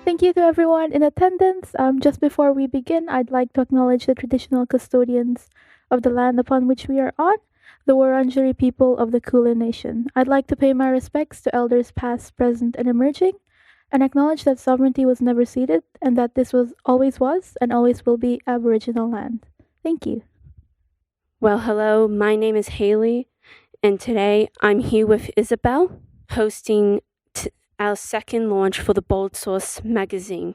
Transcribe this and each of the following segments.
Thank you to everyone in attendance. Just before we begin, I'd like to acknowledge the traditional custodians of the land upon which we are on, the Wurundjeri people of the Kulin Nation. I'd like to pay my respects to elders past, present, and emerging, and acknowledge that sovereignty was never ceded and that this was and always will be Aboriginal land. Thank you. Well, hello, my name is Haley, and today I'm here with Isabel, hosting our second launch for the Bold Source magazine.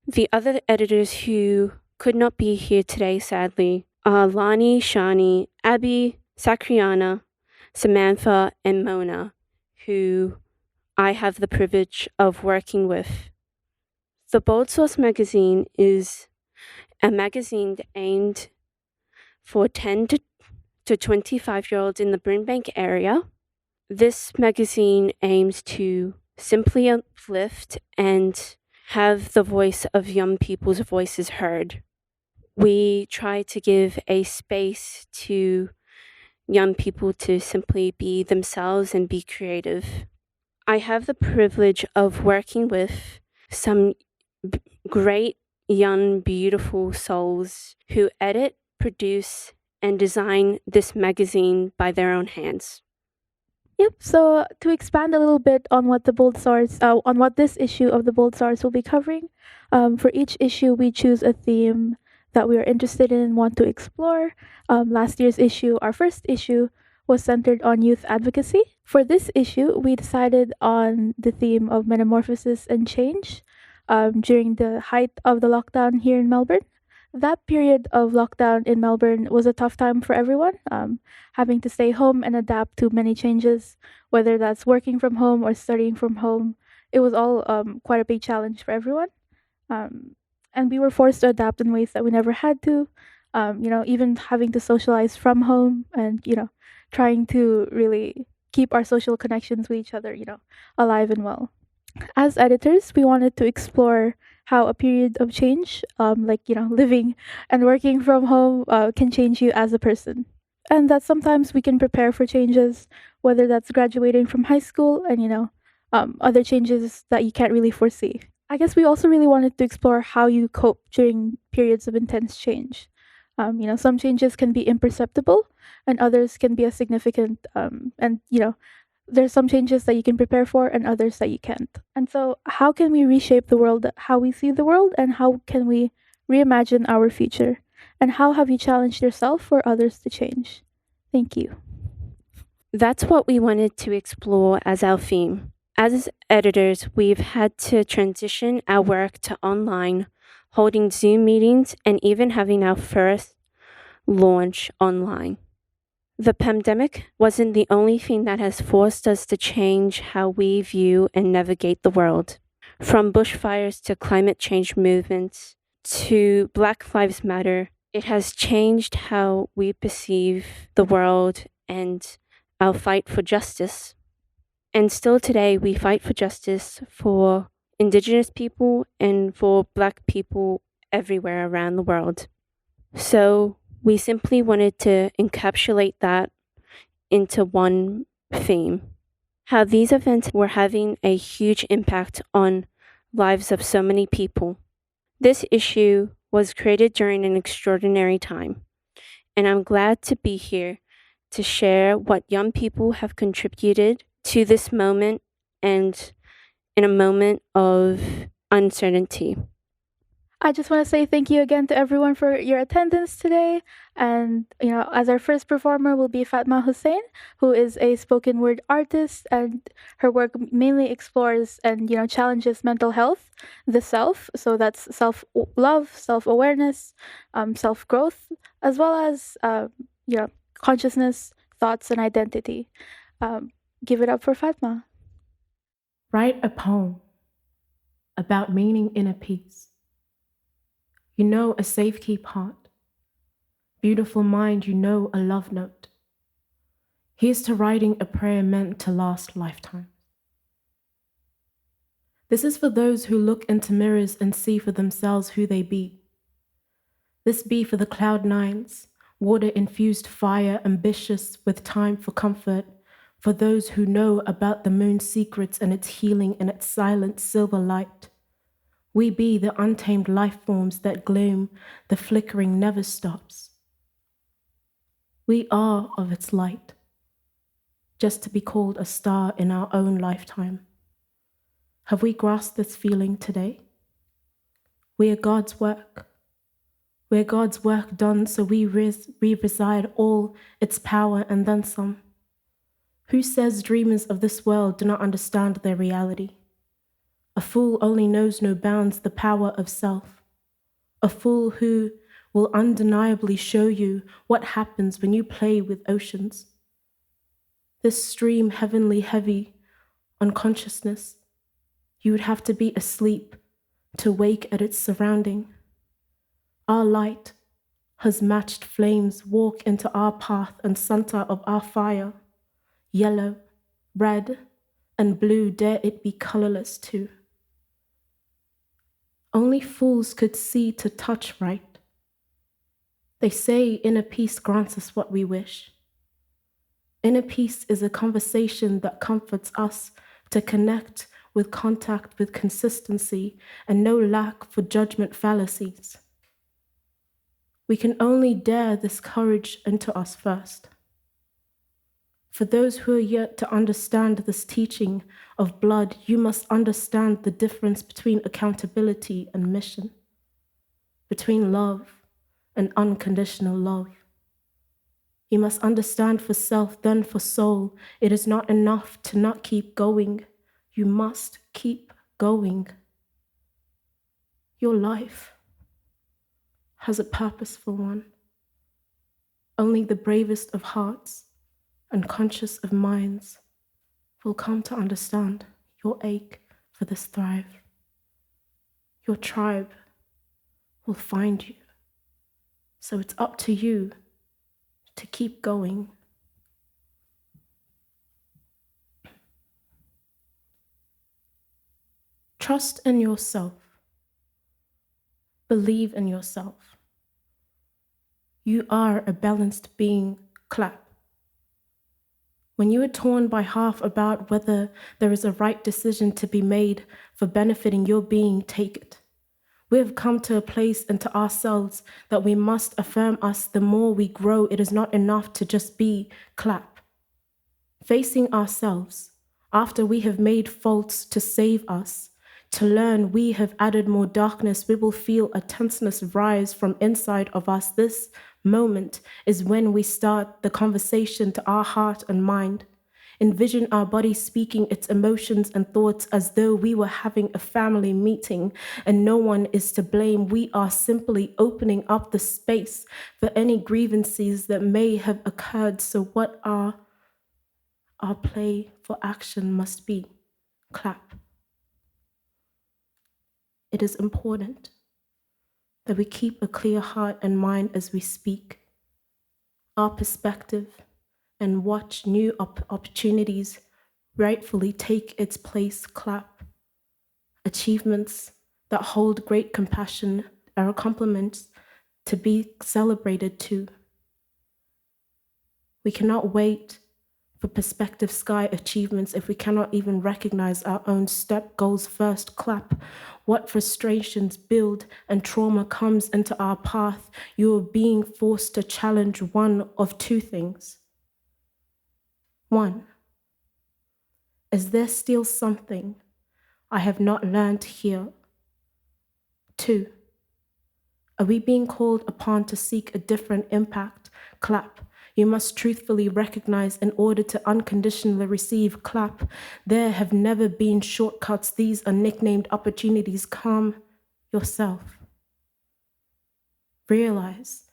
The other editors who could not be here today, sadly, are Lani, Shani, Abby, Sakriana, Samantha, and Mona, who I have the privilege of working with. The Bold Source magazine is a magazine aimed for 10 to 25-year-olds in the Brimbank area. This magazine aims to simply uplift and have the voice of young people's voices heard. We try to give a space to young people to simply be themselves and be creative. I have the privilege of working with some great, young, beautiful souls who edit, produce, and design this magazine by their own hands. Yep. So to expand a little bit on what on what this issue of the Bold Stars will be covering, for each issue we choose a theme that we are interested in and want to explore. Last year's issue, our first issue, was centered on youth advocacy. For this issue, we decided on the theme of metamorphosis and change during the height of the lockdown here in Melbourne. That period of lockdown in Melbourne was a tough time for everyone, having to stay home and adapt to many changes, whether that's working from home or studying from home. It was all quite a big challenge for everyone. And we were forced to adapt in ways that we never had to, even having to socialize from home and, trying to really keep our social connections with each other, alive and well. As editors, we wanted to explore how a period of change, living and working from home, can change you as a person. And that sometimes we can prepare for changes, whether that's graduating from high school and, other changes that you can't really foresee. I guess we also really wanted to explore how you cope during periods of intense change. Some changes can be imperceptible and others can be as significant. There's some changes that you can prepare for and others that you can't. And so, how can we reshape the world, how we see the world, and how can we reimagine our future? And how have you challenged yourself or others to change? Thank you. That's what we wanted to explore as our theme. As editors, we've had to transition our work to online, holding Zoom meetings, and even having our first launch online. The pandemic wasn't the only thing that has forced us to change how we view and navigate the world. From bushfires to climate change movements to Black Lives Matter, it has changed how we perceive the world and our fight for justice. And still today, we fight for justice for Indigenous people and for Black people everywhere around the world. So we simply wanted to encapsulate that into one theme. How these events were having a huge impact on lives of so many people. This issue was created during an extraordinary time, and I'm glad to be here to share what young people have contributed to this moment and in a moment of uncertainty. I just want to say thank you again to everyone for your attendance today. And, as our first performer will be Fatma Hussein, who is a spoken word artist, and her work mainly explores and, challenges mental health, the self. So that's self love, self awareness, self growth, as well as, consciousness, thoughts, and identity. Give it up for Fatma. Write a poem about meaning inner peace. You know, a safekeep heart. Beautiful mind, you know, a love note. Here's to writing a prayer meant to last lifetimes. This is for those who look into mirrors and see for themselves who they be. This be for the cloud nines, water-infused fire, ambitious with time for comfort, for those who know about the moon's secrets and its healing and its silent silver light, We be the untamed life forms that gloom, the flickering never stops. We are of its light, just to be called a star in our own lifetime. Have we grasped this feeling today? We are God's work. We're God's work done, so we reside all its power and then some. Who says dreamers of this world do not understand their reality? A fool only knows no bounds the power of self. A fool who will undeniably show you what happens when you play with oceans. This stream heavenly heavy on consciousness, you would have to be asleep to wake at its surrounding. Our light has matched flames walk into our path and center of our fire. Yellow, red, and blue dare it be colorless too. Only fools could see to touch right. They say inner peace grants us what we wish. Inner peace is a conversation that comforts us to connect with contact with consistency and no lack for judgment fallacies. We can only dare this courage into us first. For those who are yet to understand this teaching of blood, you must understand the difference between accountability and mission, between love and unconditional love. You must understand for self, then for soul. It is not enough to not keep going. You must keep going. Your life has a purposeful one. Only the bravest of hearts and conscious of minds will come to understand your ache for this thrive. Your tribe will find you. So it's up to you to keep going. Trust in yourself. Believe in yourself. You are a balanced being. Clap. When you are torn by half about whether there is a right decision to be made for benefiting your being, take it. We have come to a place into ourselves that we must affirm us. The more we grow, it is not enough to just be. Clap. Facing ourselves after we have made faults to save us, to learn we have added more darkness, we will feel a tenseness rise from inside of us. This moment is when we start the conversation to our heart and mind. Envision our body speaking its emotions and thoughts as though we were having a family meeting and no one is to blame. We are simply opening up the space for any grievances that may have occurred. So what our play for action must be. Clap. It is important that we keep a clear heart and mind as we speak our perspective and watch new opportunities rightfully take its place. Clap. Achievements that hold great compassion are compliments to be celebrated too. We cannot wait for perspective sky achievements if we cannot even recognize our own step goals first. Clap. What frustrations build and trauma comes into our path. You are being forced to challenge one of two things. One, is there still something I have not learned here? Two, are we being called upon to seek a different impact? Clap. You must truthfully recognize in order to unconditionally receive. Clap. There have never been shortcuts. These are nicknamed opportunities. Calm yourself. Realize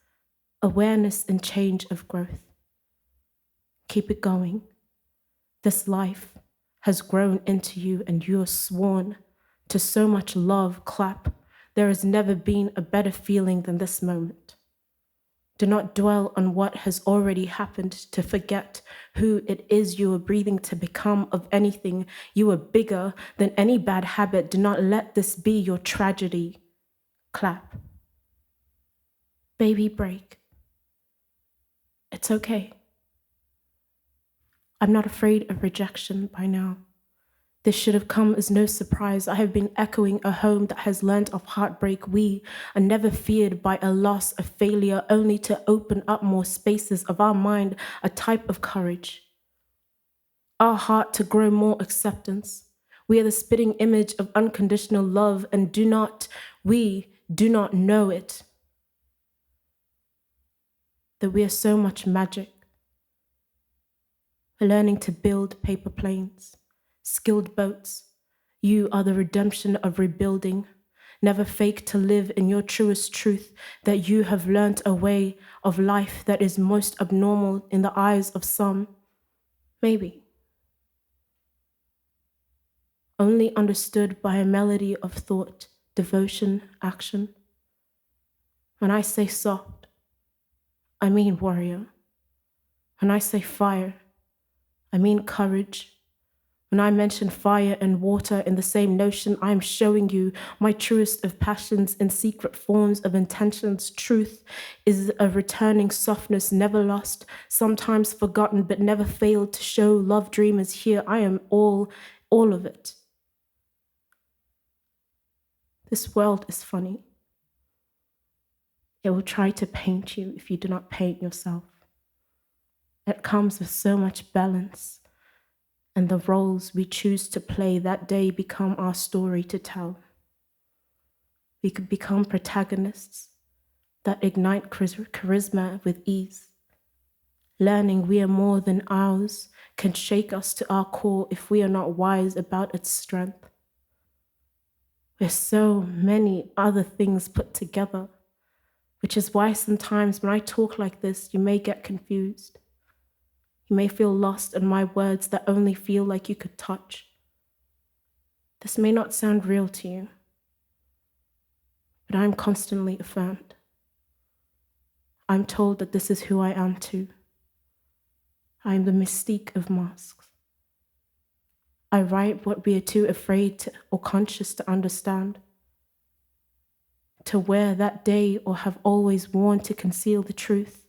awareness and change of growth. Keep it going. This life has grown into you and you are sworn to so much love. Clap. There has never been a better feeling than this moment. Do not dwell on what has already happened to forget who it is you are breathing to become. Of anything, you are bigger than any bad habit. Do not let this be your tragedy. Clap. Baby break. It's okay. I'm not afraid of rejection by now. This should have come as no surprise. I have been echoing a home that has learnt of heartbreak. We are never feared by a loss, a failure, only to open up more spaces of our mind, a type of courage. Our heart to grow more acceptance. We are the spitting image of unconditional love, and we do not know it. That we are so much magic. We're learning to build paper planes, skilled boats. You are the redemption of rebuilding. Never fake to live in your truest truth, that you have learnt a way of life that is most abnormal in the eyes of some. Maybe. Only understood by a melody of thought, devotion, action. When I say soft, I mean warrior. When I say fire, I mean courage. When I mention fire and water in the same notion, I am showing you my truest of passions in secret forms of intentions. Truth is a returning softness never lost, sometimes forgotten, but never failed to show love dreamers here. I am all of it. This world is funny. It will try to paint you if you do not paint yourself. It comes with so much balance, and the roles we choose to play that day become our story to tell. We could become protagonists that ignite charisma with ease. Learning we are more than ours can shake us to our core if we are not wise about its strength. There's so many other things put together, which is why sometimes when I talk like this, you may get confused. You may feel lost in my words that only feel like you could touch. This may not sound real to you, but I'm constantly affirmed. I'm told that this is who I am too. I am the mystique of masks. I write what we are too afraid to, or conscious to understand, to wear that day or have always worn to conceal the truth.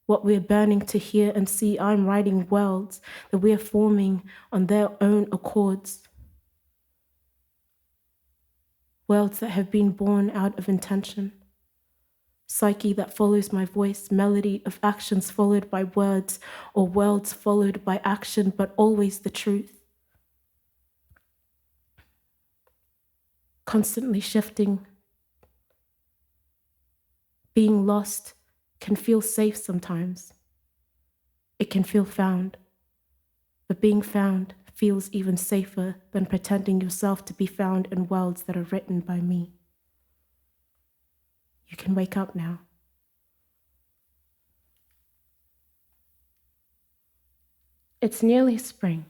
What we are burning to hear and see, I'm writing worlds that we are forming on their own accords. Worlds that have been born out of intention. Psyche that follows my voice, melody of actions followed by words, or worlds followed by action, but always the truth. Constantly shifting. Being lost can feel safe sometimes. It can feel found. But being found feels even safer than pretending yourself to be found in worlds that are written by me. You can wake up now. It's nearly spring.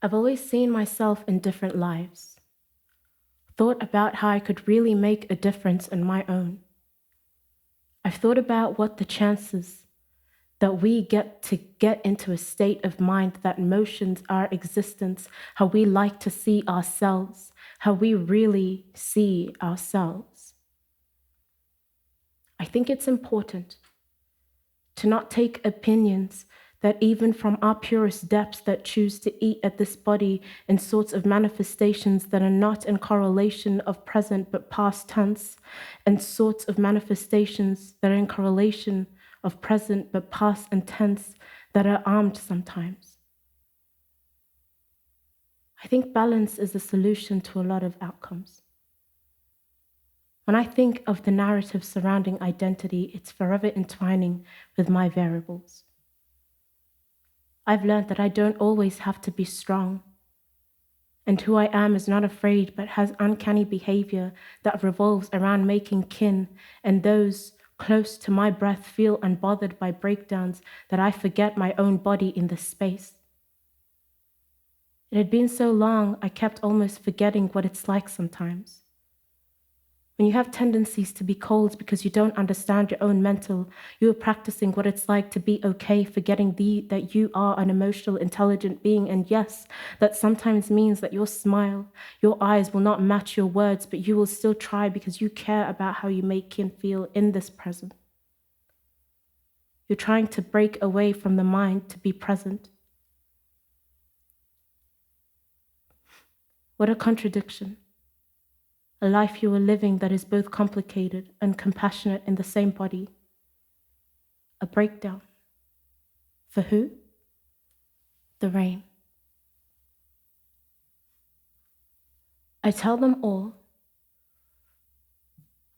I've always seen myself in different lives, thought about how I could really make a difference in my own. I've thought about what the chances that we get to get into a state of mind that motions our existence, how we like to see ourselves, how we really see ourselves. I think it's important to not take opinions that even from our purest depths that choose to eat at this body in sorts of manifestations that are not in correlation of present but past tense, and sorts of manifestations that are in correlation of present but past and tense that are armed sometimes. I think balance is the solution to a lot of outcomes. When I think of the narrative surrounding identity, it's forever entwining with my variables. I've learned that I don't always have to be strong, and who I am is not afraid but has uncanny behavior that revolves around making kin, and those close to my breath feel unbothered by breakdowns that I forget my own body in this space. It had been so long, I kept almost forgetting what it's like sometimes. When you have tendencies to be cold because you don't understand your own mental, you are practicing what it's like to be okay, forgetting that you are an emotional, intelligent being. And yes, that sometimes means that your smile, your eyes will not match your words, but you will still try because you care about how you make kin feel in this present. You're trying to break away from the mind to be present. What a contradiction. A life you are living that is both complicated and compassionate in the same body. A breakdown. For who? The rain. I tell them all,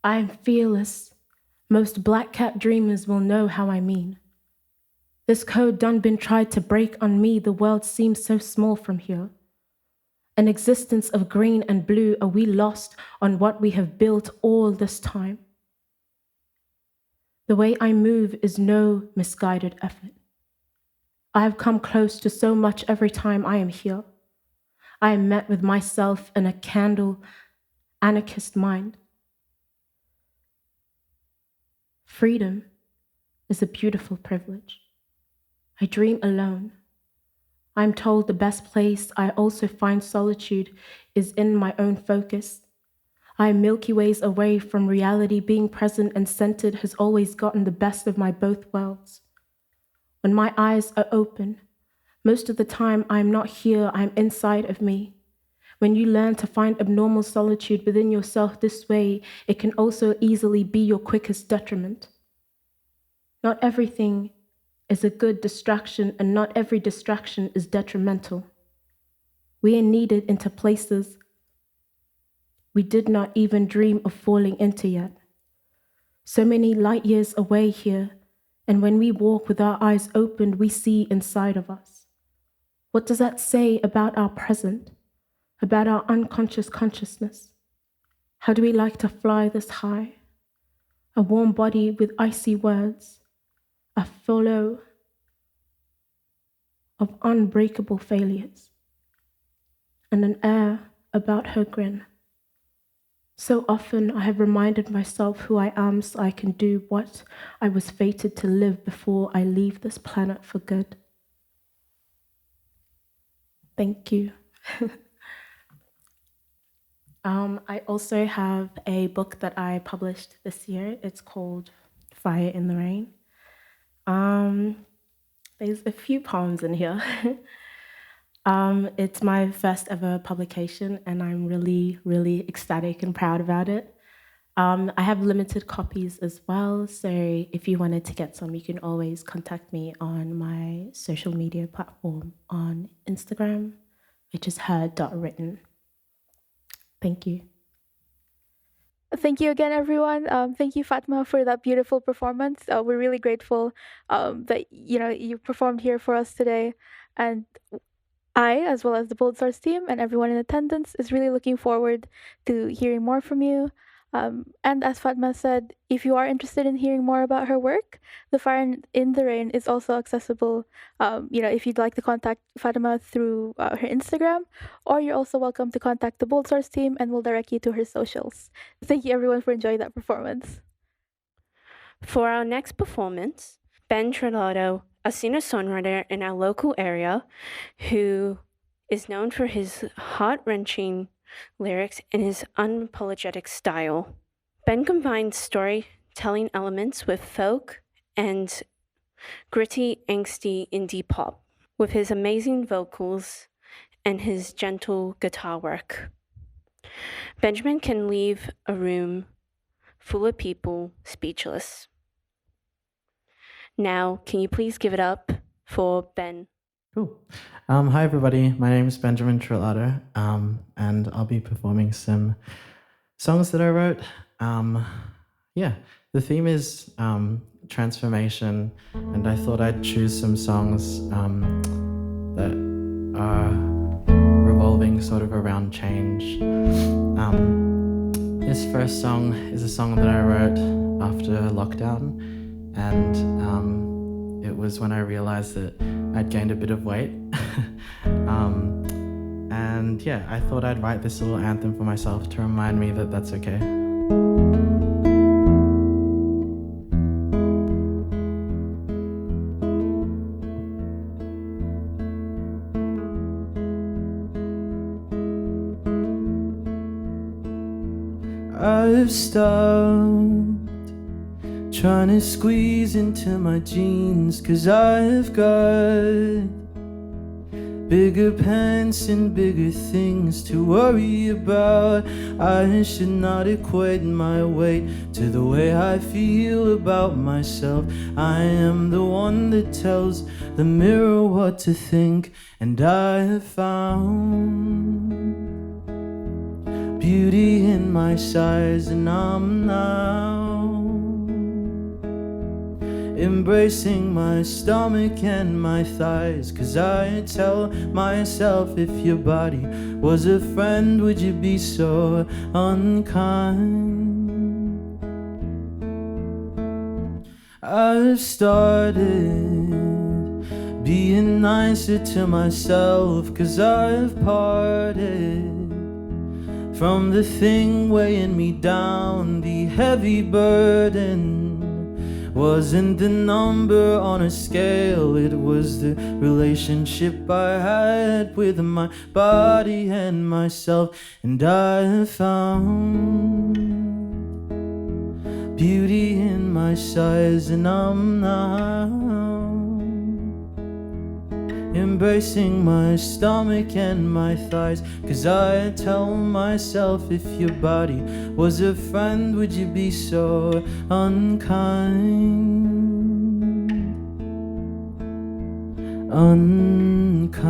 I am fearless. Most black cat dreamers will know how I mean. This code done been tried to break on me, the world seems so small from here. An existence of green and blue, are we lost on what we have built all this time? The way I move is no misguided effort. I have come close to so much every time I am here. I am met with myself in a candle anarchist mind. Freedom is a beautiful privilege. I dream alone. I'm told the best place I also find solitude is in my own focus. I am Milky Ways away from reality. Being present and centered has always gotten the best of my both worlds. When my eyes are open, most of the time I'm not here, I'm inside of me. When you learn to find abnormal solitude within yourself this way, it can also easily be your quickest detriment. Not everything is a good distraction, and not every distraction is detrimental. We are needed into places we did not even dream of falling into yet. So many light years away here, and when we walk with our eyes opened, we see inside of us. What does that say about our present, about our unconscious consciousness? How do we like to fly this high? A warm body with icy words, a flow of unbreakable failures, and an air about her grin. So often I have reminded myself who I am so I can do what I was fated to live before I leave this planet for good. Thank you. I also have a book that I published this year. It's called Fire in the Rain. There's a few poems in here. It's my first ever publication, and I'm really, really ecstatic and proud about it. I have limited copies as well, so if you wanted to get some, you can always contact me on my social media platform on Instagram, which is her.written. Thank you. Thank you again, everyone. Thank you, Fatma, for that beautiful performance. We're really grateful that you performed here for us today, and I, as well as the Bold Stars team and everyone in attendance, is really looking forward to hearing more from you. And as Fatma said, if you are interested in hearing more about her work, The Fire in the Rain is also accessible. If you'd like to contact Fatma through her Instagram, or you're also welcome to contact the Bold Stars team, and we'll direct you to her socials. Thank you, everyone, for enjoying that performance. For our next performance, Ben Trelato, a singer-songwriter in our local area who is known for his heart-wrenching lyrics and his unapologetic style. Ben combines storytelling elements with folk and gritty, angsty indie pop with his amazing vocals and his gentle guitar work. Benjamin can leave a room full of people speechless. Now, can you please give it up for Ben? Cool. Hi, everybody. My name is Benjamin Trelato, and I'll be performing some songs that I wrote. The theme is transformation, and I thought I'd choose some songs that are revolving sort of around change. This first song is a song that I wrote after lockdown, and it was when I realized that I'd gained a bit of weight. I thought I'd write this little anthem for myself to remind me that that's okay. I've stopped trying to squeeze into my jeans, 'cause I've got bigger pants and bigger things to worry about. I should not equate my weight to the way I feel about myself. I am the one that tells the mirror what to think, and I have found beauty in my size, and I'm now embracing my stomach and my thighs. 'Cause I tell myself, if your body was a friend, would you be so unkind? I've started being nicer to myself, 'cause I've parted from the thing weighing me down. The heavy burden wasn't the number on a scale, it was the relationship I had with my body and myself. And I have found beauty in my size, and I'm now embracing my stomach and my thighs. 'Cause I tell myself, if your body was a friend, would you be so unkind? Unkind.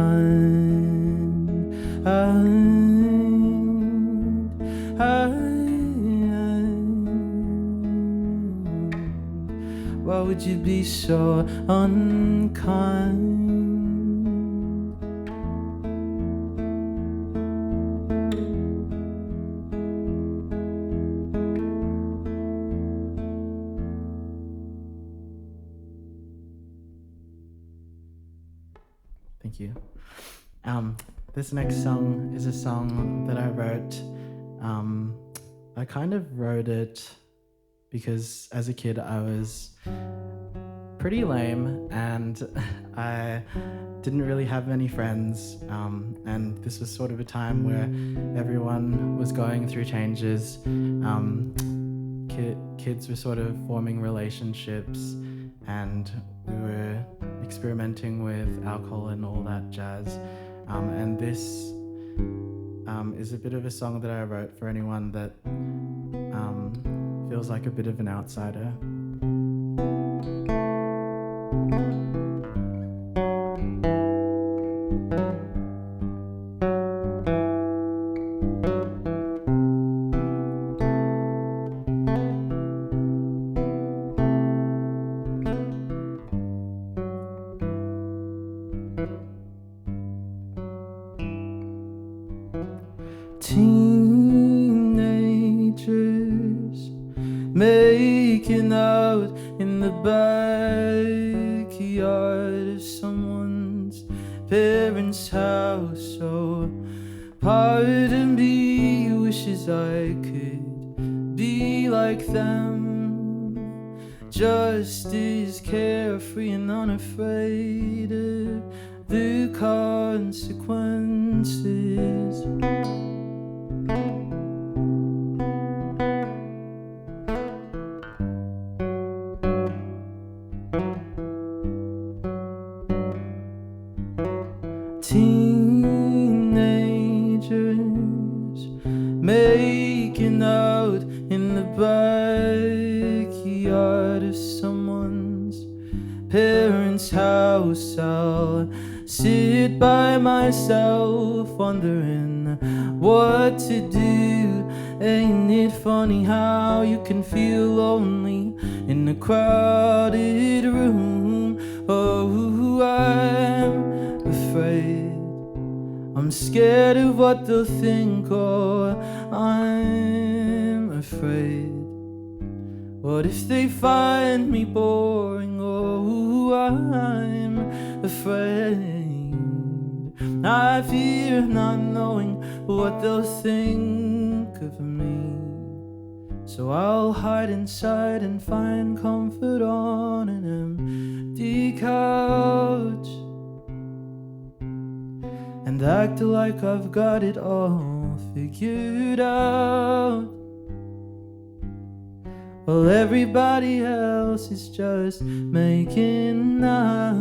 Why would you be so unkind? Thank you. This next song is a song that I wrote. I kind of wrote it because as a kid I was pretty lame and I didn't really have many friends, and this was sort of a time where everyone was going through changes. Kids were sort of forming relationships, and we were experimenting with alcohol and all that jazz. And this is a bit of a song that I wrote for anyone that feels like a bit of an outsider. Teenagers making out in the backyard of someone's parents' house. So part of me wishes I could be like them, just as carefree and unafraid of the consequences. Teenagers making out in the backyard of someone's parents' house. I'll sit by myself wondering what to do. Ain't it funny how you can feel lonely in a crowded room? Oh, I'm afraid, I'm scared of what they'll think. Oh, I'm afraid, what if they find me boring? Oh, I'm afraid, I fear not knowing what they'll think of me. So I'll hide inside and find comfort on an empty couch, and act like I've got it all figured out, while everybody else is just making out.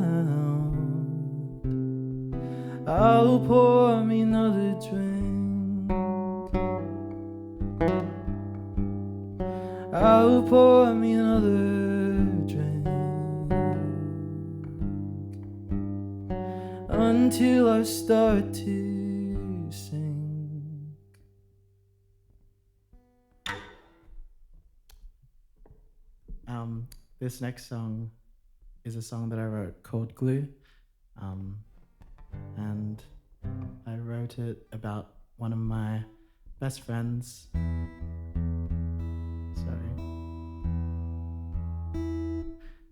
I'll pour me another drink. I'll pour me another drink until I start to sing. This next song is a song that I wrote called Glue. And I wrote it about one of my best friends. Sorry.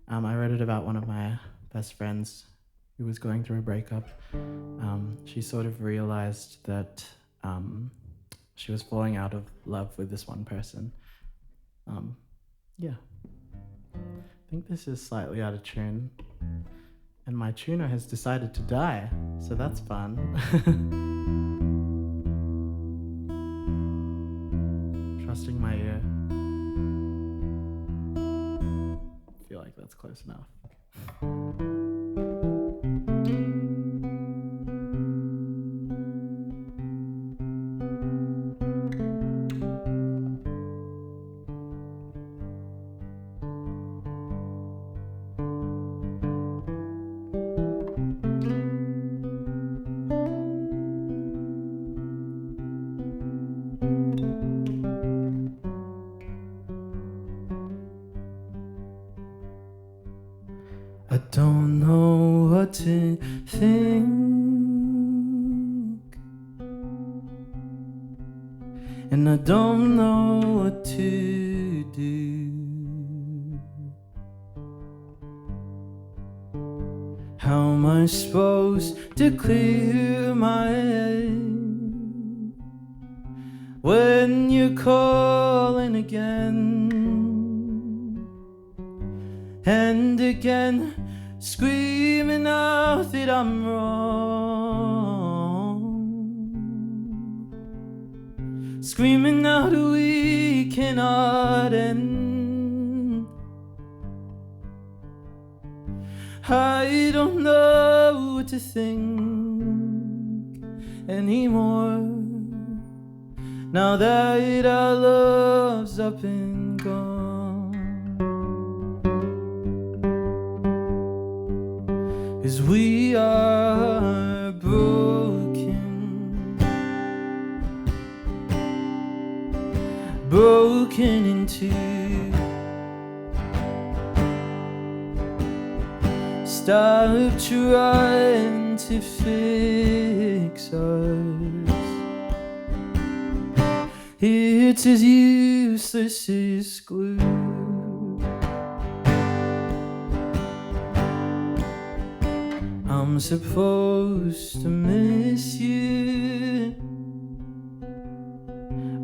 I wrote it about one of my best friends who was going through a breakup. She sort of realized that she was falling out of love with this one person. Yeah. I think this is slightly out of tune. And my tuner has decided to die, so that's fun. Trusting my ear. I feel like that's close enough. I don't know what to think, and I don't know what to do. How am I supposed to clear my head when you're calling again and again, screaming out that I'm wrong, screaming out we cannot end. I don't know what to think anymore now that our love's up and gone. 'Cause we are broken, broken in two. Stop trying to fix us. It's as useless as glue. I'm supposed to miss you,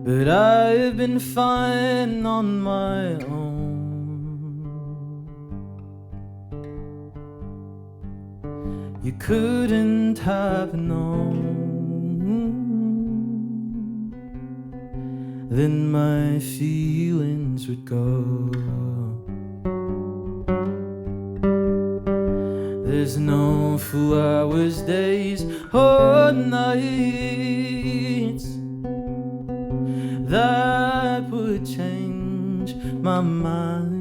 but I've been fine on my own. You couldn't have known, then my feelings would go. There's no 4 hours, days or nights that would change my mind.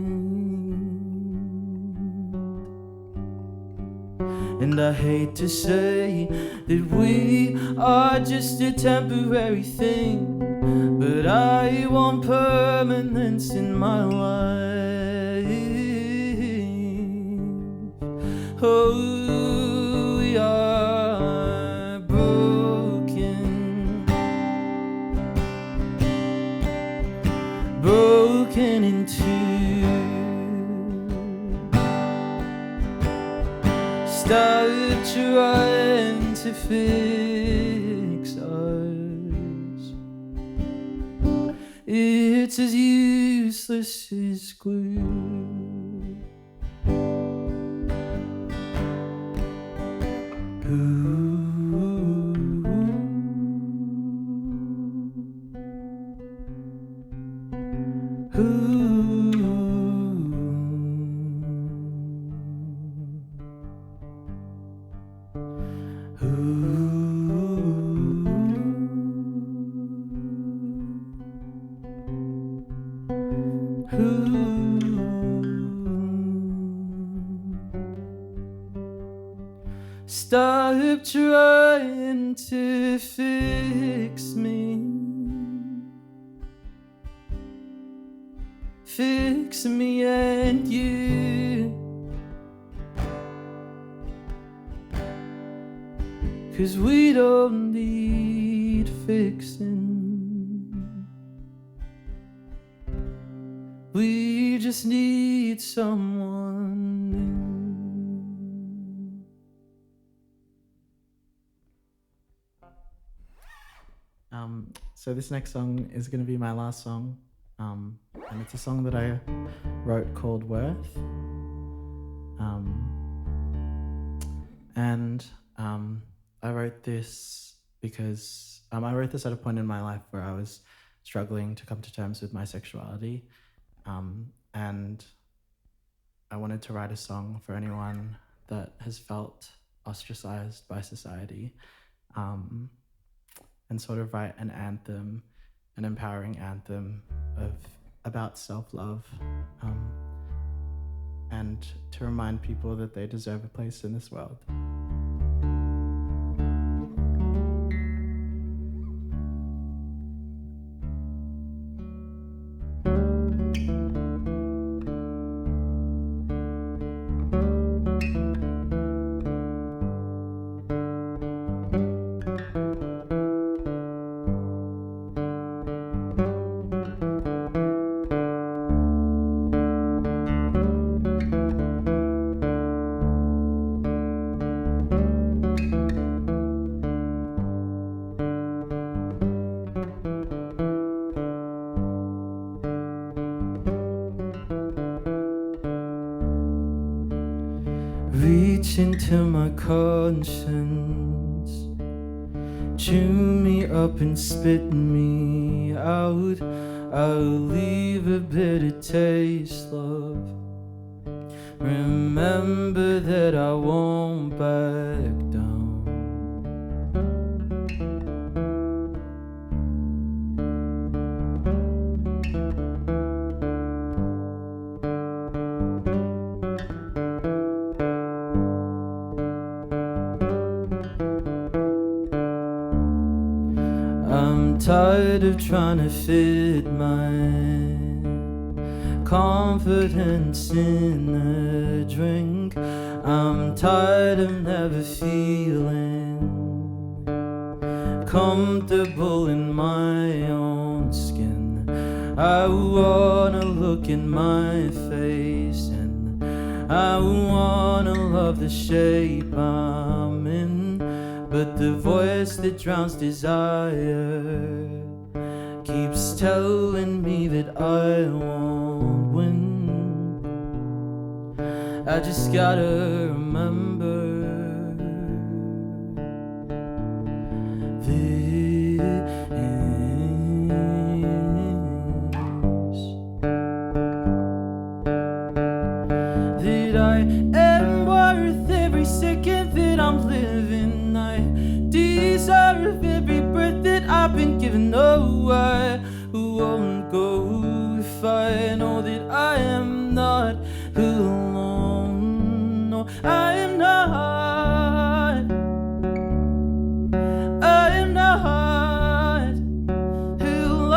And I hate to say that we are just a temporary thing, but I want permanence in my life. Oh, we are broken, broken in two. Stop trying to fix us. It's as useless as glue. Ooh. stop trying to fix me. Fix me and you. 'Cause we don't need fixing. We just need someone new. So this next song is going to be my last song. And it's a song that I wrote called Worth. I wrote this because I wrote this at a point in my life where I was struggling to come to terms with my sexuality. And I wanted to write a song for anyone that has felt ostracized by society, and sort of write an anthem, an empowering anthem about self-love, and to remind people that they deserve a place in this world. Reach into my conscience, chew me up and spit me out. I'll leave a bitter taste, love. Remember that I won't back down. I'm tired of trying to fit my confidence in a drink. I'm tired of never feeling comfortable in my own skin. I wanna look in my face, and I wanna love the shape I'm in. But the voice that drowns desire keeps telling me that I won't win. I just gotta remember this, that I am worth every second that I'm living. I deserve every breath that I've been given. Oh, I won't go if I know that I am not alone. No, I am not. I am not alone.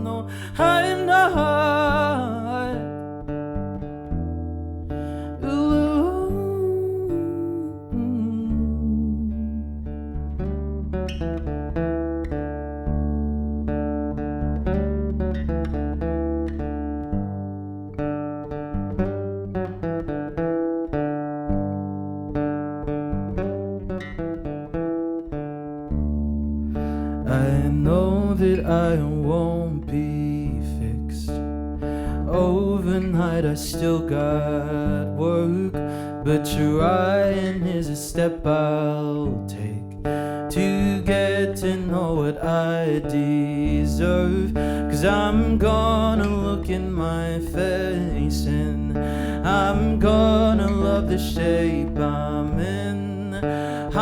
No, I am not alone. I know that I won't be fixed overnight. I still got work, but trying is a step I'll take to get to know what I deserve. 'Cause I'm gonna look in my face, and I'm gonna love the shape I'm in.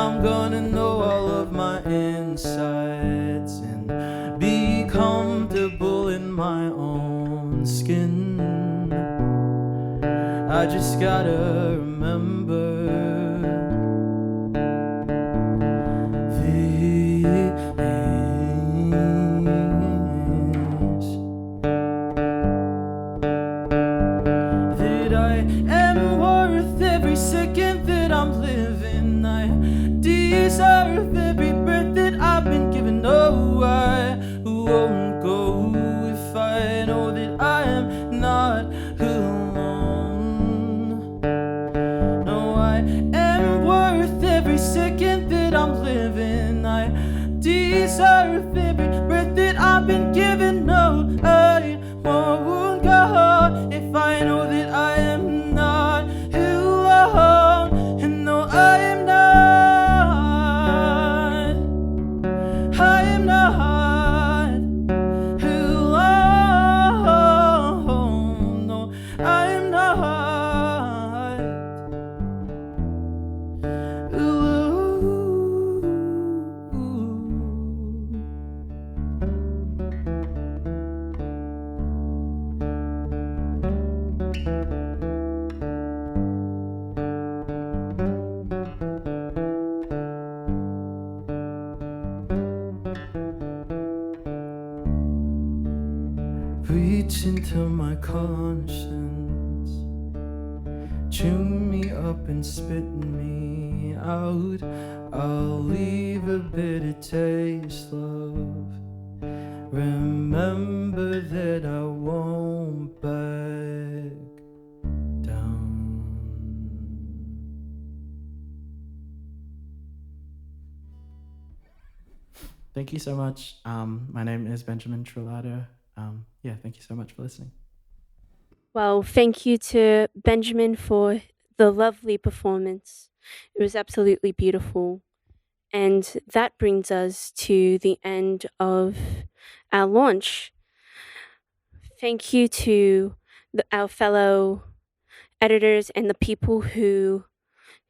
I'm gonna know all of my insides and be comfortable in my own skin. I just gotta remember I deserve every breath that I've been given. No, I won't go if I know that I am not alone. No, I am worth every second that I'm living. I deserve every breath that I've been given. No, I won't go if I know that I am not alone. And no, I am not. I am not alone. No, I am not alone. Reach into my conscience, chew me up and spit me out. I'll leave a bitter taste, love. Remember that I won't back down. Thank you so much. My name is Benjamin Trulado. Yeah, thank you so much for listening. Well, thank you to Benjamin for the lovely performance. It was absolutely beautiful. And that brings us to the end of our launch. Thank you to our fellow editors and the people who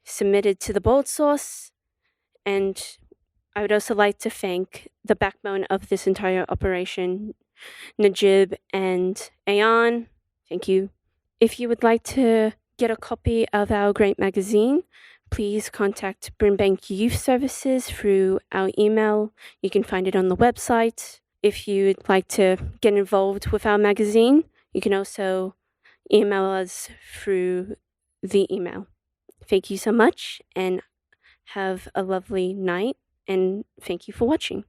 submitted to the Bold Source. And I would also like to thank the backbone of this entire operation, Najib and Ayan. Thank you. If you would like to get a copy of our great magazine, please contact Brimbank Youth Services through our email. You can find it on the website. If you'd like to get involved with our magazine, you can also email us through the email. Thank you so much and have a lovely night, and thank you for watching.